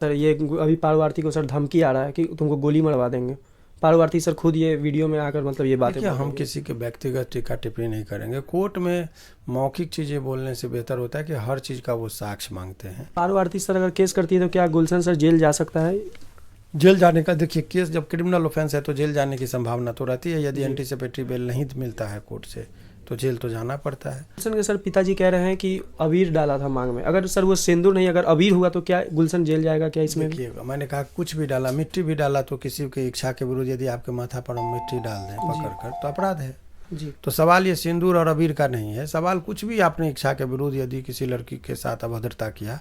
Sir ये अभी पारो आरती को सर धमकी आ रहा है कि तुमको गोली मरवा देंगे। पारो आरती सर खुद ये वीडियो में आकर मतलब ये बातें देखिए, बोल हम रही है। किसी के व्यक्तिगत टीका टिप्पणी नहीं करेंगे। कोर्ट में मौखिक चीज़ें बोलने से बेहतर होता है कि हर चीज़ का वो साक्ष्य मांगते हैं। पारो आरती सर अगर केस करती है तो क्या गुलशन सर जेल जा सकता है? जेल जाने का देखिए, केस जब क्रिमिनल ऑफेंस है तो जेल जाने की संभावना तो रहती है। यदि जी। एंटीसिपेटरी बेल नहीं मिलता है कोर्ट से तो जेल तो जाना पड़ता है। गुलशन के सर पिताजी कह रहे हैं कि अबीर डाला था मांग में, अगर सर वो सिंदूर नहीं अगर अबीर हुआ तो क्या गुलशन जेल जाएगा क्या इसमें भी? देखिए, मैंने कहा कुछ भी डाला, मिट्टी भी डाला तो किसी की इच्छा के विरुद्ध यदि आपके माथा पर हम मिट्टी डाल दें पकड़ कर तो अपराध है। जी। तो सवाल ये सिंदूर और अबीर का नहीं है, सवाल कुछ भी आपने इच्छा के विरुद्ध यदि किसी लड़की के साथ अभद्रता किया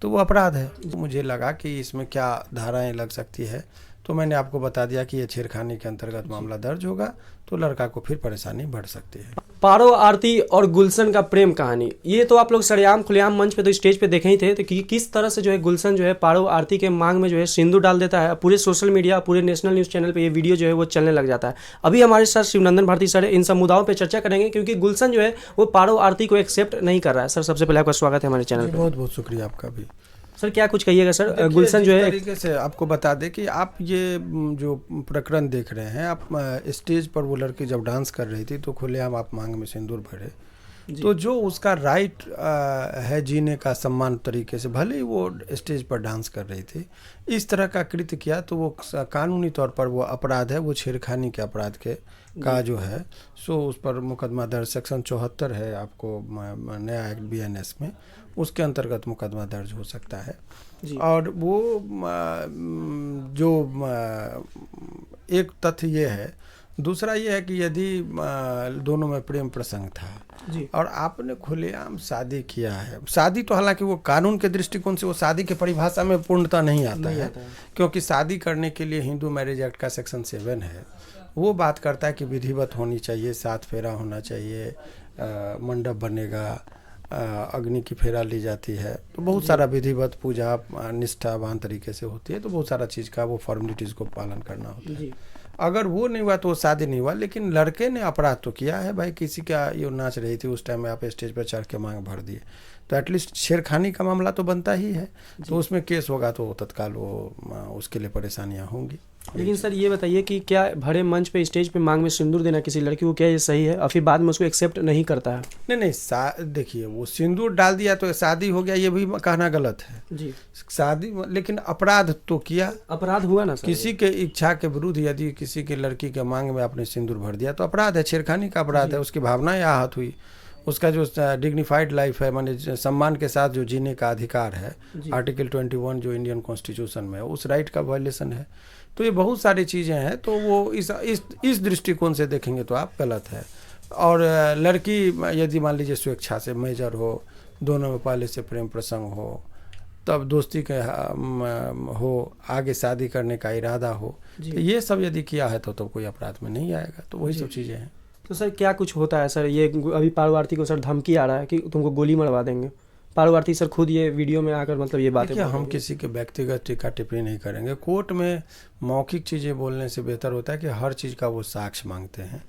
तो वो अपराध है। मुझे लगा कि इसमें क्या धाराएं लग सकती है, तो मैंने आपको बता दिया कि ये छेड़खानी के अंतर्गत मामला दर्ज होगा तो लड़का को फिर परेशानी बढ़ सकती है। पारो आरती और गुलशन का प्रेम कहानी, ये तो आप लोग सरेआम खुलेआम मंच पे तो स्टेज पे देखे ही थे, तो किस तरह से जो है गुलशन जो है पारो आरती के मांग में जो है सिंदूर डाल देता है। पूरे सोशल मीडिया, पूरे नेशनल न्यूज़ चैनल पे ये वीडियो जो है वो चलने लग जाता है। अभी हमारे साथ शिवनंदन भारती सर इन सब मुद्दाओं पे चर्चा करेंगे क्योंकि गुलशन जो है वो पारो आरती को एक्सेप्ट नहीं कर रहा है। सर सबसे पहले आपका स्वागत है हमारे चैनल पर। बहुत बहुत शुक्रिया आपका भी। सर क्या कुछ कहिएगा सर? गुलशन जो जिस है तरीके से आपको बता दें कि आप ये जो प्रकरण देख रहे हैं, आप स्टेज पर वो लड़की जब डांस कर रही थी तो खुलेआम आप मांग में सिंदूर भरे, तो जो उसका राइट है जीने का सम्मान तरीके से, भले ही वो स्टेज पर डांस कर रही थी, इस तरह का कृत्य किया तो वो कानूनी तौर पर वो अपराध है। वो छेड़खानी के अपराध के का जो है सो उस पर मुकदमा दर्ज सेक्शन 74 है आपको नया एक्ट BNS में, उसके अंतर्गत मुकदमा दर्ज हो सकता है। और वो जो एक तथ्य ये है, दूसरा ये है कि यदि दोनों में प्रेम प्रसंग था जी। और आपने खुलेआम शादी किया है, शादी तो हालांकि वो कानून के दृष्टिकोण से वो शादी की परिभाषा में पूर्णता नहीं आता है, क्योंकि शादी करने के लिए हिंदू मैरिज एक्ट का सेक्शन 7 है, वो बात करता है कि विधिवत होनी चाहिए, 7 फेरा होना चाहिए, मंडप बनेगा, अग्नि की फेरा ली जाती है, तो बहुत सारा विधिवत पूजा निष्ठावान तरीके से होती है, तो बहुत सारा चीज़ का वो फॉर्मेलिटीज़ को पालन करना होता है। अगर वो नहीं हुआ तो वो शादी नहीं हुआ। लेकिन लड़के ने अपराध तो किया है भाई, किसी का ये नाच रही थी उस टाइम में आप स्टेज पर चढ़ के मांग भर दिए, तो एटलीस्ट छेड़खानी का मामला तो बनता ही है, तो उसमें केस होगा तो तत्काल वो उसके लिए परेशानियां होंगी। लेकिन सर ये बताइए कि क्या भरे मंच पे स्टेज पे मांग में सिंदूर देना किसी लड़की को, क्या ये सही है? और फिर बाद में उसको एक्सेप्ट नहीं करता है? नहीं, देखिए, वो सिंदूर डाल दिया तो शादी हो गया, ये भी कहना गलत है जी। शादी, लेकिन अपराध तो किया, अपराध हुआ ना सर? किसी के इच्छा के विरुद्ध यदि किसी की लड़की के मांग में आपने सिंदूर भर दिया तो अपराध है, छेड़खानी का अपराध है। उसकी भावनाएं आहत हुई, उसका जो डिग्निफाइड लाइफ है, माने सम्मान के साथ जो जीने का अधिकार है, आर्टिकल 21 जो इंडियन कॉन्स्टिट्यूशन में है, उस राइट का वायलेशन है। तो ये बहुत सारी चीज़ें हैं, तो वो इस दृष्टिकोण से देखेंगे तो आप गलत है। और लड़की यदि मान लीजिए स्वेच्छा से मेजर हो, दोनों में पहले से प्रेम प्रसंग हो, तब दोस्ती के हो, आगे शादी करने का इरादा हो, तो ये सब यदि किया है तो कोई अपराध में नहीं आएगा। तो वही सब चीज़ें हैं। तो सर क्या कुछ होता है सर? ये अभी पारो आरती को सर धमकी आ रहा है कि तुमको गोली मरवा देंगे। पारो आरती सर खुद ये वीडियो में आकर मतलब ये बातें देखिए, हम किसी के व्यक्तिगत टीका टिप्पणी नहीं करेंगे। कोर्ट में मौखिक चीज़ें बोलने से बेहतर होता है कि हर चीज़ का वो साक्ष्य मांगते हैं,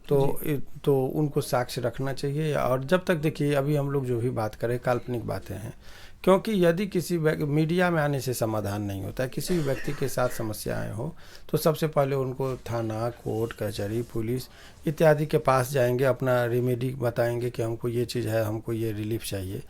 तो उनको साक्ष्य रखना चाहिए। और जब तक देखिए, अभी हम लोग जो भी बात करें काल्पनिक बातें हैं, क्योंकि यदि किसी मीडिया में आने से समाधान नहीं होता है, किसी भी व्यक्ति के साथ समस्याएं हो तो सबसे पहले उनको थाना, कोर्ट कचहरी, पुलिस इत्यादि के पास जाएंगे, अपना रेमेडी बताएंगे कि हमको ये चीज़ है, हमको ये रिलीफ चाहिए।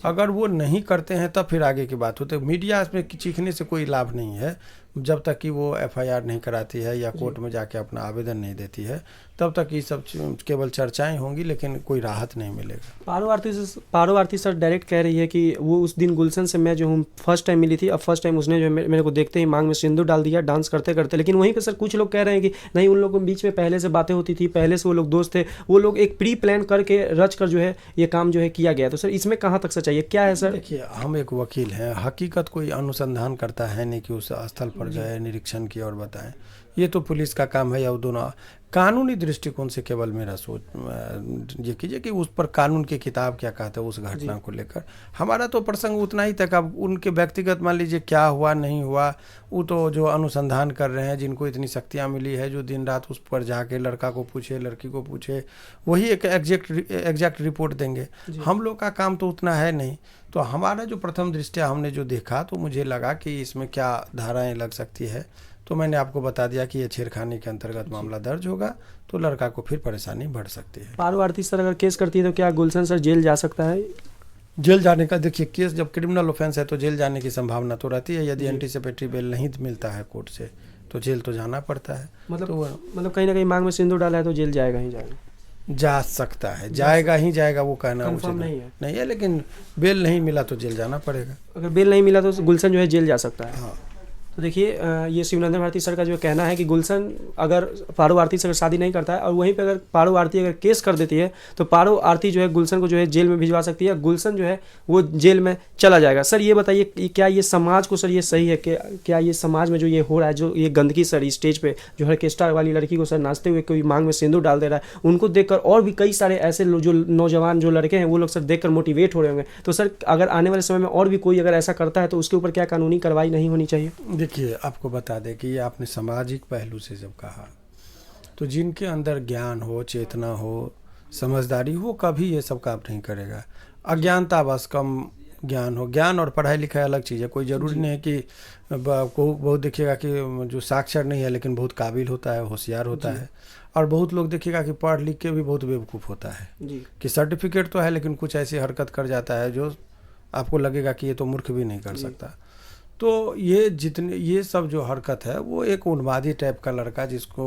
अगर वो नहीं करते हैं तब फिर आगे की बात होती है। मीडिया में चीखने से कोई लाभ नहीं है, जब तक कि वो FIR नहीं कराती है या कोर्ट में जाके अपना आवेदन नहीं देती है, तब तक ये सब केवल चर्चाएं होंगी, लेकिन कोई राहत नहीं मिलेगा। पारो आरती सर डायरेक्ट कह रही है कि वो उस दिन गुलशन से मैं जो हूँ फर्स्ट टाइम मिली थी, अब फर्स्ट टाइम उसने जो मेरे को देखते ही मांग में सिंदूर डाल दिया डांस करते करते। लेकिन वहीं पे सर कुछ लोग कह रहे हैं कि नहीं, उन लोगों के बीच में पहले से बातें होती थी, पहले से वो लोग दोस्त थे, वो लोग एक प्री प्लान करके रच कर जो है ये काम जो है किया गया। तो सर इसमें कहाँ तक सच्चाई है, क्या है सर? देखिए, हम एक वकील हैं, हकीकत कोई अनुसंधान करता है नहीं कि उस स्थल पर गए, निरीक्षण किया और बताएं। ये तो पुलिस का काम है, या दोनों कानूनी दृष्टिकोण से केवल मेरा सोच ये कीजिए कि उस पर कानून की किताब क्या कहता है उस घटना को लेकर। हमारा तो प्रसंग उतना ही तक, अब उनके व्यक्तिगत मान लीजिए क्या हुआ नहीं हुआ, वो तो जो अनुसंधान कर रहे हैं, जिनको इतनी शक्तियाँ मिली है, जो दिन रात उस पर जाके लड़का को पूछे लड़की को पूछे, वही एक एग्जैक्ट रिपोर्ट देंगे। हम लोग का काम तो उतना है नहीं। तो हमारा जो प्रथम दृष्टया हमने जो देखा तो मुझे लगा कि इसमें क्या धाराएं लग सकती है, तो मैंने आपको बता दिया कि ये छेड़खानी के अंतर्गत मामला दर्ज होगा, तो लड़का को फिर परेशानी बढ़ सकती है। पारो आरती सर अगर केस करती है तो क्या गुलशन सर जेल जा सकता है? जेल जाने का देखिए, केस जब क्रिमिनल ऑफेंस है तो जेल जाने की संभावना तो रहती है। यदि एंटीसिपेटरी बेल नहीं मिलता है कोर्ट से तो जेल तो जाना पड़ता है। मतलब कहीं ना कहीं मांग में सिंदूर डाला है तो जेल जाएगा ही जाएगा, जा सकता है, जाएगा ही जाएगा, वो कहना उचित नहीं है, लेकिन बेल नहीं मिला तो जेल जाना पड़ेगा। अगर बेल नहीं मिला तो गुलशन जो है जेल जा सकता है। हाँ। तो देखिए ये शिवनंदन भारती सर का जो कहना है कि गुलशन अगर पारो आरती से अगर शादी नहीं करता है और वहीं पे अगर पारो आरती अगर केस कर देती है तो पारो आरती जो है गुलशन को जो है जेल में भिजवा सकती है, गुलशन जो है वो जेल में चला जाएगा। सर ये बताइए क्या ये समाज को सर ये सही है कि क्या ये समाज में जो ये हो रहा है, जो ये गंदगी सर स्टेज पे जो ऑर्केस्ट्रा वाली लड़की को सर नाचते हुए कोई मांग में सिंदूर डाल दे रहा है, उनको देखकर और भी कई सारे ऐसे जो नौजवान जो लड़के हैं वो लोग सर देखकर मोटिवेट हो रहे होंगे। तो सर अगर आने वाले समय में और भी कोई अगर ऐसा करता है तो उसके ऊपर क्या कानूनी कार्रवाई नहीं होनी चाहिए? देखिए, आपको बता दें कि ये आपने सामाजिक पहलू से जब कहा तो जिनके अंदर ज्ञान हो, चेतना हो, समझदारी हो, कभी ये सब काम नहीं करेगा। अज्ञानता बस कम ज्ञान हो। ज्ञान और पढ़ाई लिखाई अलग चीज़ है। कोई ज़रूरी नहीं है कि बहुत देखिएगा कि जो साक्षर नहीं है लेकिन बहुत काबिल होता है, होशियार होता है, और बहुत लोग देखिएगा कि पढ़ लिख के भी बहुत बेवकूफ़ होता है कि सर्टिफिकेट तो है लेकिन कुछ ऐसी हरकत कर जाता है जो आपको लगेगा कि ये तो मूर्ख भी नहीं कर सकता। तो ये सब जो हरकत है वो एक उन्मादी टाइप का लड़का जिसको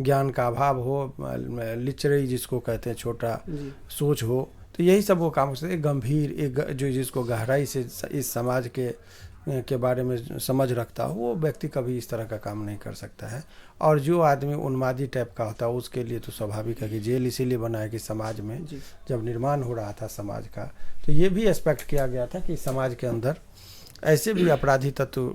ज्ञान का अभाव हो, लिचरई जिसको कहते हैं, छोटा सोच हो, तो यही सब वो काम हो सकते हैं। गंभीर एक जो जिसको गहराई से इस समाज के बारे में समझ रखता हो वो व्यक्ति कभी इस तरह का काम नहीं कर सकता है। और जो आदमी उन्मादी टाइप का होता है उसके लिए तो स्वाभाविक है कि जेल इसीलिए बना है कि समाज में जब निर्माण हो रहा था समाज का तो ये भी एक्सपेक्ट किया गया था कि समाज के अंदर ऐसे भी अपराधी तत्व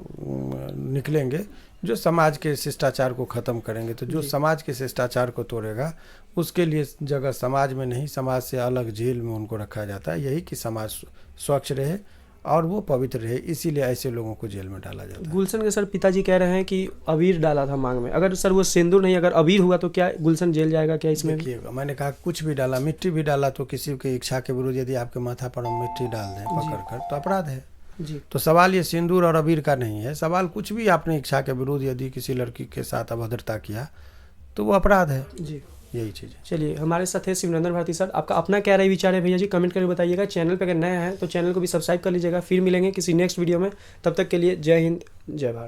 निकलेंगे जो समाज के शिष्टाचार को ख़त्म करेंगे। तो जो समाज के शिष्टाचार को तोड़ेगा उसके लिए जगह समाज में नहीं, समाज से अलग जेल में उनको रखा जाता है। यही कि समाज स्वच्छ रहे और वो पवित्र रहे, इसीलिए ऐसे लोगों को जेल में डाला जाता है। गुलशन के सर पिताजी कह रहे हैं कि अबीर डाला था मांग में, अगर सर वो सिंदूर नहीं अगर अबीर हुआ तो क्या गुलशन जेल जाएगा? क्या इसमें देखिएगा, मैंने कहा कुछ भी डाला, मिट्टी भी डाला तो किसी की इच्छा के विरुद्ध यदि आपके माथा पर हम मिट्टी डाल दें पकड़ कर तो अपराध है जी। तो सवाल ये सिंदूर और अबीर का नहीं है, सवाल कुछ भी आपने इच्छा के विरुद्ध यदि किसी लड़की के साथ अभद्रता किया तो वो अपराध है जी, यही चीज़ है। चलिए, हमारे साथ है शिवनंदन भारती सर। आपका अपना क्या राय विचार है भैया जी, कमेंट करके बताइएगा। चैनल पे अगर नए हैं तो चैनल को भी सब्सक्राइब कर लीजिएगा। फिर मिलेंगे किसी नेक्स्ट वीडियो में, तब तक के लिए जय हिंद, जय भारत।